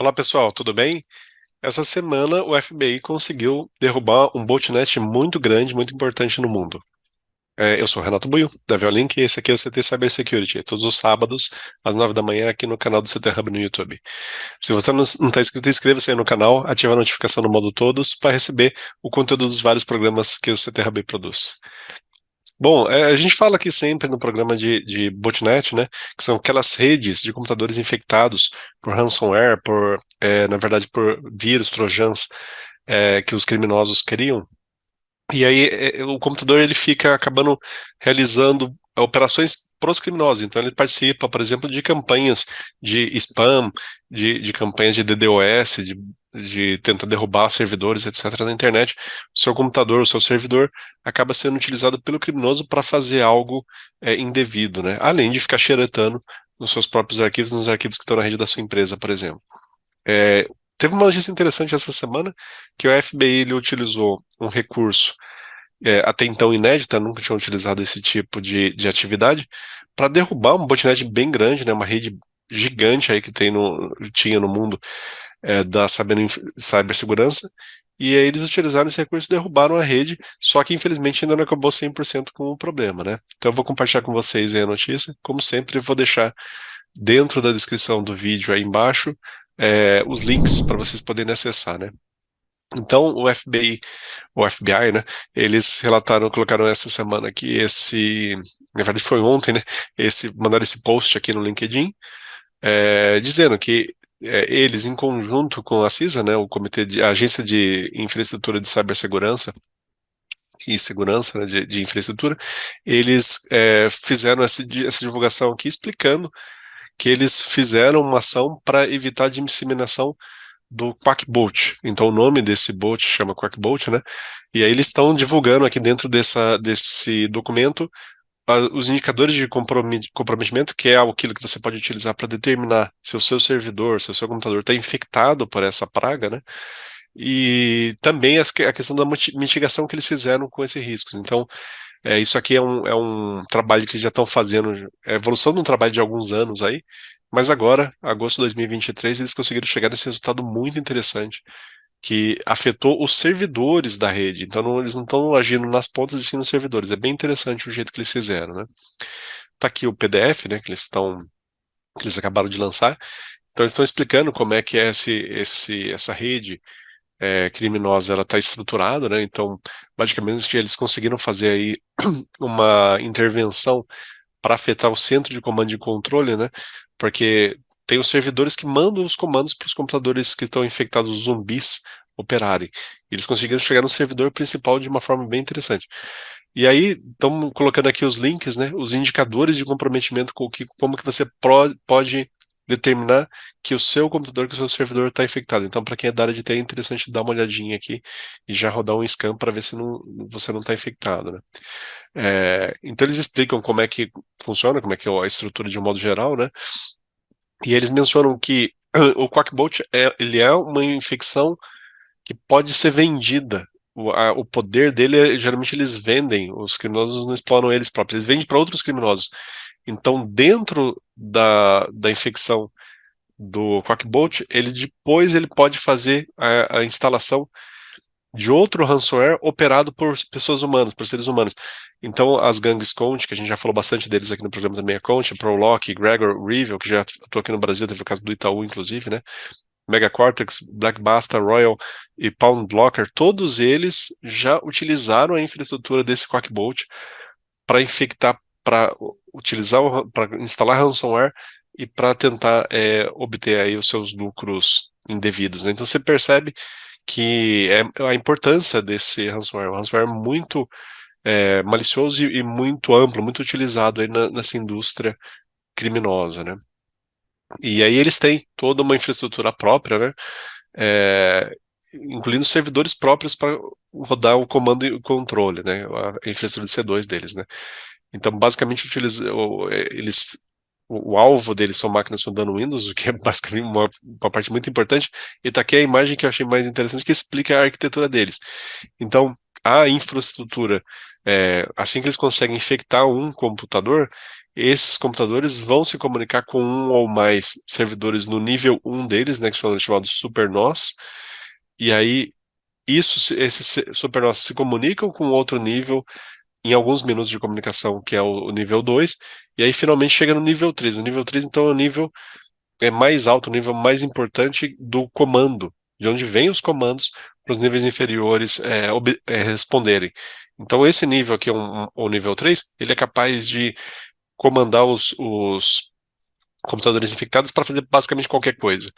Olá pessoal, tudo bem? Essa semana o FBI conseguiu derrubar um botnet muito grande, muito importante no mundo. Eu sou o Renato Buio, da Violink, e esse aqui é o CT Cybersecurity, todos os sábados, às 9 da manhã, aqui no canal do CT Hub no YouTube. Se você não está inscrito, inscreva-se aí no canal, ative a notificação no modo todos para receber o conteúdo dos vários programas que o CT Hub produz. Bom, a gente fala aqui sempre no programa de botnet, né, que são aquelas redes de computadores infectados por ransomware, na verdade, por vírus, trojans, que os criminosos criam. E aí o computador ele fica acabando realizando operações para os criminosos. Então ele participa, por exemplo, de campanhas de spam, de campanhas de DDoS, de tentar derrubar servidores, etc. na internet. O seu computador, o seu servidor, acaba sendo utilizado pelo criminoso para fazer algo indevido, né? Além de ficar xeretando nos seus próprios arquivos, nos arquivos que estão na rede da sua empresa, por exemplo. É, Teve uma notícia interessante essa semana que o FBI ele utilizou um recurso até então inédita, nunca tinham utilizado esse tipo de atividade, para derrubar um botnet bem grande, né, uma rede gigante aí que tinha no mundo da cibersegurança, e aí eles utilizaram esse recurso e derrubaram a rede, só que infelizmente ainda não acabou 100% com o problema, né? Então eu vou compartilhar com vocês aí a notícia, como sempre eu vou deixar dentro da descrição do vídeo aí embaixo os links para vocês poderem acessar, né? Então, o FBI, né, eles colocaram essa semana que na verdade foi ontem, né, mandaram esse post aqui no LinkedIn, dizendo que eles, em conjunto com a CISA, né, a Agência de Infraestrutura de Cibersegurança e Segurança, né, de Infraestrutura, eles fizeram essa divulgação aqui explicando que eles fizeram uma ação para evitar a disseminação do Quackbot. Então o nome desse bot chama Quackbot, né? E aí eles estão divulgando aqui dentro desse documento os indicadores de comprometimento, que é aquilo que você pode utilizar para determinar se o seu servidor, se o seu computador está infectado por essa praga, né? E também a questão da mitigação que eles fizeram com esse risco. Então, isso aqui é um trabalho que eles já estão fazendo, é a evolução de um trabalho de alguns anos aí, mas agora, agosto de 2023, eles conseguiram chegar nesse resultado muito interessante, que afetou os servidores da rede. Então eles não estão agindo nas pontas e sim nos servidores. É bem interessante o jeito que eles fizeram, né? Tá aqui o PDF, né, que eles acabaram de lançar. Então eles estão explicando como é que é essa rede criminosa ela está estruturada, né? Então, basicamente, eles conseguiram fazer aí uma intervenção para afetar o centro de comando e controle, né? Porque tem os servidores que mandam os comandos para os computadores que estão infectados, os zumbis, operarem. Eles conseguiram chegar no servidor principal de uma forma bem interessante. E aí, estamos colocando aqui os links, né? Os indicadores de comprometimento, como que você pode determinar que o seu computador, que o seu servidor está infectado. Então, para quem é da área de TI, é interessante dar uma olhadinha aqui e já rodar um scan para ver se você não está infectado, né? Então eles explicam como é que funciona, como é que é a estrutura de um modo geral, né? E eles mencionam que o Quackbot ele é uma infecção que pode ser vendida. O poder dele, geralmente eles vendem, os criminosos não exploram eles próprios, eles vendem para outros criminosos. Então, dentro da infecção do Quackbot, ele pode fazer a instalação de outro ransomware operado por pessoas humanas, por seres humanos. Então, as gangues Conti, que a gente já falou bastante deles aqui no programa também, a Conti, a Prolock, Gregor, Revil, que já atuou aqui no Brasil, teve o caso do Itaú, inclusive, né? Megacortex, Black Basta, Royal e Pound Blocker, todos eles já utilizaram a infraestrutura desse Quackbot para infectar, para utilizar, para instalar ransomware e para tentar obter aí os seus lucros indevidos, né? Então você percebe que é a importância desse ransomware. Um ransomware muito malicioso e muito amplo, muito utilizado aí nessa indústria criminosa, né? E aí eles têm toda uma infraestrutura própria, né? É, incluindo servidores próprios para rodar o comando e o controle, né? A infraestrutura de C2 deles, né? Então, basicamente, o alvo deles são máquinas rodando Windows, o que é basicamente uma parte muito importante. E tá aqui a imagem que eu achei mais interessante, que explica a arquitetura deles. Então, a infraestrutura, assim que eles conseguem infectar um computador, esses computadores vão se comunicar com um ou mais servidores no nível um deles, né, que são chamados supernós, e aí esses supernós se comunicam com outro nível em alguns minutos de comunicação, que é o nível 2, e aí finalmente chega no nível 3. O nível 3 então, é o nível mais alto, o nível mais importante do comando, de onde vêm os comandos para os níveis inferiores responderem. Então, esse nível aqui, o nível 3, ele é capaz de comandar os computadores infectados para fazer basicamente qualquer coisa.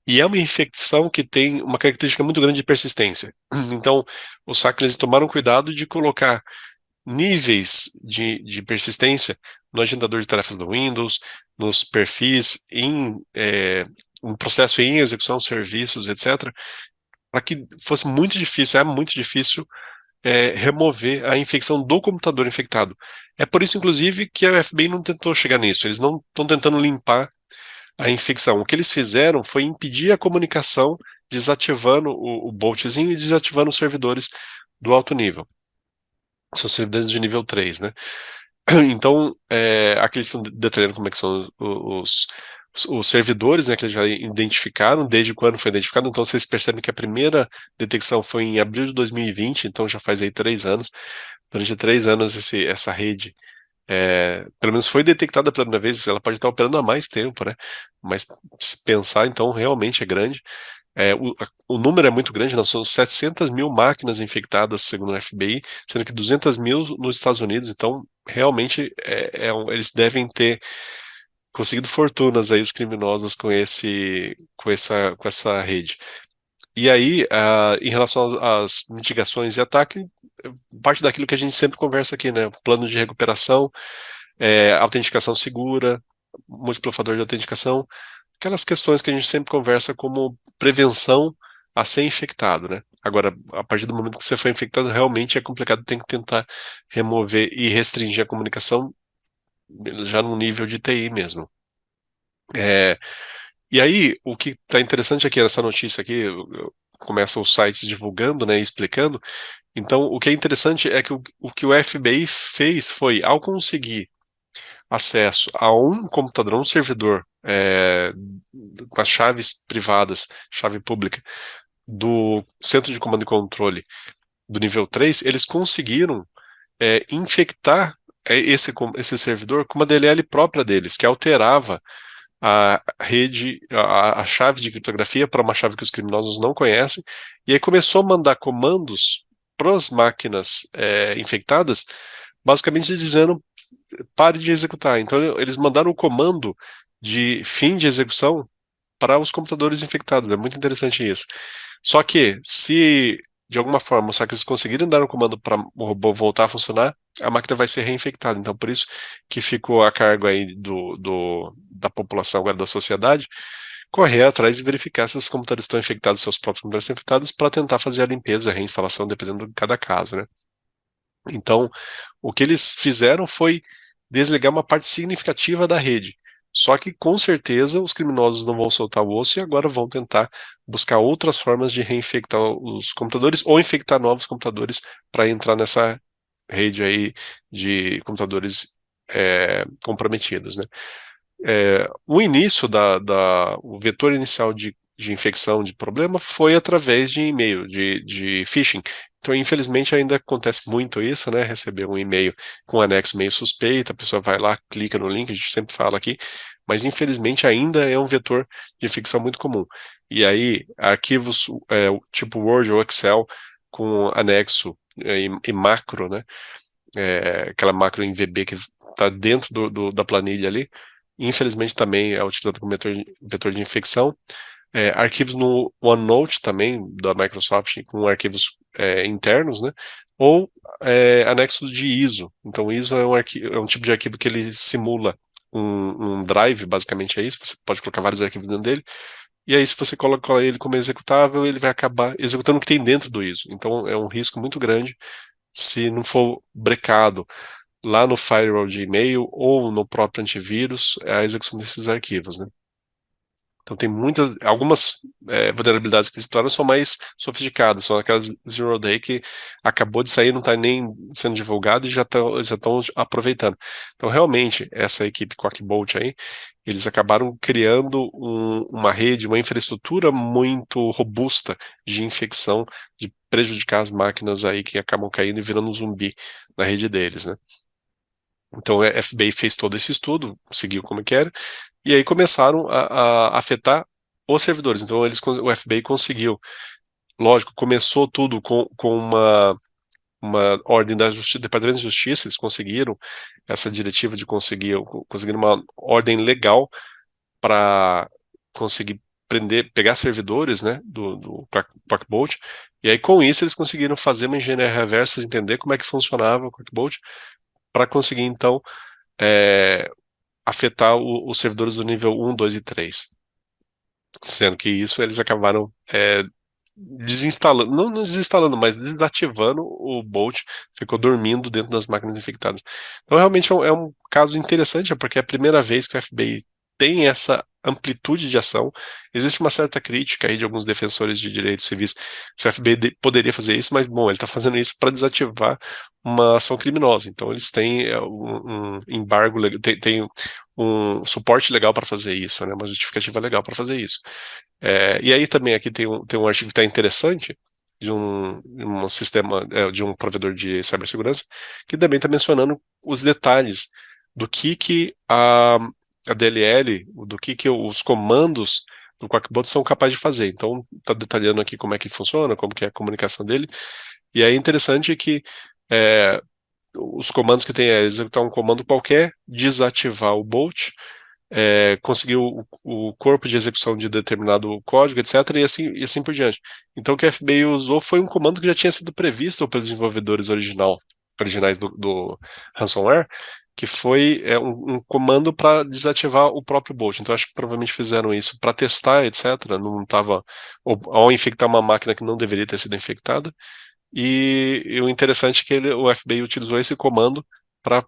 E é uma infecção que tem uma característica muito grande de persistência. Então, os hackers tomaram cuidado de colocar níveis de persistência no agendador de tarefas do Windows, nos perfis, um processo em execução, serviços, etc., para que fosse muito difícil, é muito difícil remover a infecção do computador infectado. É por isso, inclusive, que a FBI não tentou chegar nisso. Eles não estão tentando limpar a infecção. O que eles fizeram foi impedir a comunicação, desativando o boltzinho e desativando os servidores do alto nível. São servidores de nível 3, né? Então, aqui eles estão detalhando como é que são os servidores, né, que eles já identificaram, desde quando foi identificado. Então, vocês percebem que a primeira detecção foi em abril de 2020, então já faz aí 3 anos. Durante 3 anos, essa rede, pelo menos foi detectada pela primeira vez, ela pode estar operando há mais tempo, né? Mas se pensar, então, realmente é grande. O número é muito grande, não, são 700 mil máquinas infectadas, segundo o FBI, sendo que 200 mil nos Estados Unidos, então realmente eles devem ter conseguido fortunas aí, os criminosos, com essa rede. E aí, em relação às mitigações e ataque, parte daquilo que a gente sempre conversa aqui, né? Plano de recuperação, autenticação segura, múltiplo fator de autenticação, aquelas questões que a gente sempre conversa como prevenção a ser infectado, né? Agora, a partir do momento que você foi infectado, realmente é complicado, tem que tentar remover e restringir a comunicação já no nível de TI mesmo. É, e aí, o que está interessante aqui nessa notícia aqui, começam os sites divulgando, né, e explicando. Então, o que é interessante é que o que o FBI fez foi, ao conseguir acesso a um computador, um servidor, com as chaves privadas, chave pública, do centro de comando e controle do nível 3, eles conseguiram infectar esse servidor com uma DLL própria deles, que alterava a rede, a chave de criptografia para uma chave que os criminosos não conhecem, e aí começou a mandar comandos para as máquinas infectadas, basicamente dizendo pare de executar. Então eles mandaram o comando de fim de execução para os computadores infectados. É muito interessante isso. Só que, se de alguma forma os hackers conseguirem dar um comando para o robô voltar a funcionar, a máquina vai ser reinfectada. Então, por isso que ficou a cargo aí da população, agora da sociedade, correr atrás e verificar se os computadores estão infectados, seus próprios computadores estão infectados, para tentar fazer a limpeza, a reinstalação, dependendo de cada caso, né? Então, o que eles fizeram foi desligar uma parte significativa da rede. Só que, com certeza, os criminosos não vão soltar o osso e agora vão tentar buscar outras formas de reinfectar os computadores ou infectar novos computadores para entrar nessa rede aí de computadores comprometidos, né? O início o vetor inicial de infecção, de problema, foi através de e-mail, de phishing. Então, infelizmente, ainda acontece muito isso, né? Receber um e-mail com um anexo meio suspeito, a pessoa vai lá, clica no link, a gente sempre fala aqui, mas infelizmente ainda é um vetor de infecção muito comum. E aí, arquivos tipo Word ou Excel com anexo e macro, né? Aquela macro em VB que está dentro da planilha ali, infelizmente também é utilizado como vetor de infecção. Arquivos no OneNote também, da Microsoft, com arquivos internos, né? Ou anexos de ISO. Então, ISO é um tipo de arquivo que ele simula um drive, basicamente é isso. Você pode colocar vários arquivos dentro dele. E aí, se você coloca ele como executável, ele vai acabar executando o que tem dentro do ISO. Então, é um risco muito grande se não for brecado lá no firewall de e-mail ou no próprio antivírus a execução desses arquivos, né? Então tem algumas vulnerabilidades que eles exploram são mais sofisticadas, são aquelas Zero Day que acabou de sair, não está nem sendo divulgado e já estão aproveitando. Então realmente essa equipe Quackbolt aí, eles acabaram criando uma rede, uma infraestrutura muito robusta de infecção, de prejudicar as máquinas aí que acabam caindo e virando um zumbi na rede deles, né? Então a FBI fez todo esse estudo, seguiu como que era, e aí começaram a afetar os servidores. Então o FBI conseguiu, lógico, começou tudo com uma ordem da Justiça, Departamento de Justiça, eles conseguiram essa diretiva de conseguir uma ordem legal para conseguir pegar servidores, né, do Quackbolt, e aí com isso eles conseguiram fazer uma engenharia reversa, entender como é que funcionava o Quackbolt, para conseguir então é, afetar os servidores do nível 1, 2 e 3. Sendo que isso eles acabaram desinstalando, não desinstalando, mas desativando o Bolt, ficou dormindo dentro das máquinas infectadas. Então realmente é um caso interessante, porque é a primeira vez que o FBI tem essa amplitude de ação. Existe uma certa crítica aí de alguns defensores de direitos civis se o FBI poderia fazer isso, mas bom, ele está fazendo isso para desativar uma ação criminosa. Então eles têm um embargo, tem um suporte legal para fazer isso, né, uma justificativa legal para fazer isso. E aí também aqui tem um artigo que está interessante de um sistema, de um provedor de cibersegurança, que também está mencionando os detalhes do que a DLL, do que os comandos do Quackbot são capazes de fazer. Então, está detalhando aqui como é que funciona, como que é a comunicação dele. E aí é interessante que é, os comandos que tem é executar um comando qualquer, desativar o Bolt, conseguir o corpo de execução de determinado código, etc., e assim por diante. Então, o que a FBI usou foi um comando que já tinha sido previsto pelos desenvolvedores originais do ransomware, que foi um comando para desativar o próprio Bolt. Então, acho que provavelmente fizeram isso para testar, etc. Não estava ao infectar uma máquina que não deveria ter sido infectada. E o interessante é que o FBI utilizou esse comando para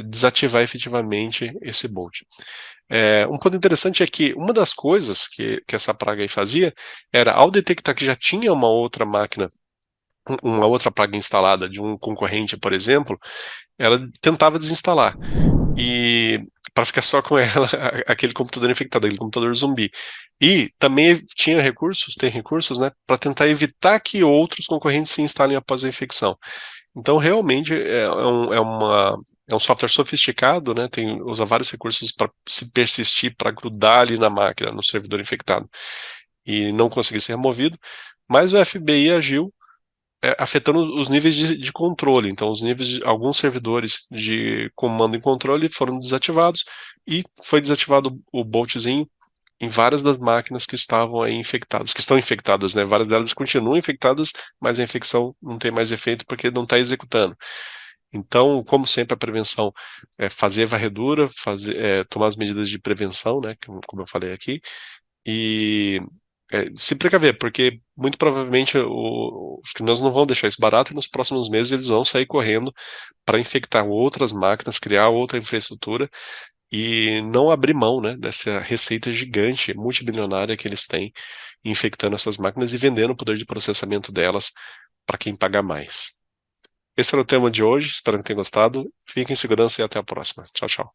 desativar efetivamente esse Bolt. Um ponto interessante é que uma das coisas que essa praga aí fazia era, ao detectar que já tinha uma outra máquina, uma outra praga instalada de um concorrente, por exemplo, ela tentava desinstalar. E para ficar só com ela, aquele computador infectado, aquele computador zumbi. E também tem recursos, né, para tentar evitar que outros concorrentes se instalem após a infecção. Então, realmente, é um software sofisticado, né? Usa vários recursos para se persistir, para grudar ali na máquina, no servidor infectado, e não conseguir ser removido. Mas o FBI agiu, afetando os níveis de controle. Então, alguns servidores de comando e controle foram desativados, e foi desativado o boltzinho em várias das máquinas que estavam aí infectadas, que estão infectadas, né? Várias delas continuam infectadas, mas a infecção não tem mais efeito porque não está executando. Então, como sempre, a prevenção é fazer varredura, tomar as medidas de prevenção, né? Como eu falei aqui, e se precaver, porque muito provavelmente os criminosos não vão deixar isso barato, e nos próximos meses eles vão sair correndo para infectar outras máquinas, criar outra infraestrutura e não abrir mão, né, dessa receita gigante, multibilionária que eles têm, infectando essas máquinas e vendendo o poder de processamento delas para quem paga mais. Esse era o tema de hoje, espero que tenham gostado. Fiquem em segurança e até a próxima. Tchau, tchau.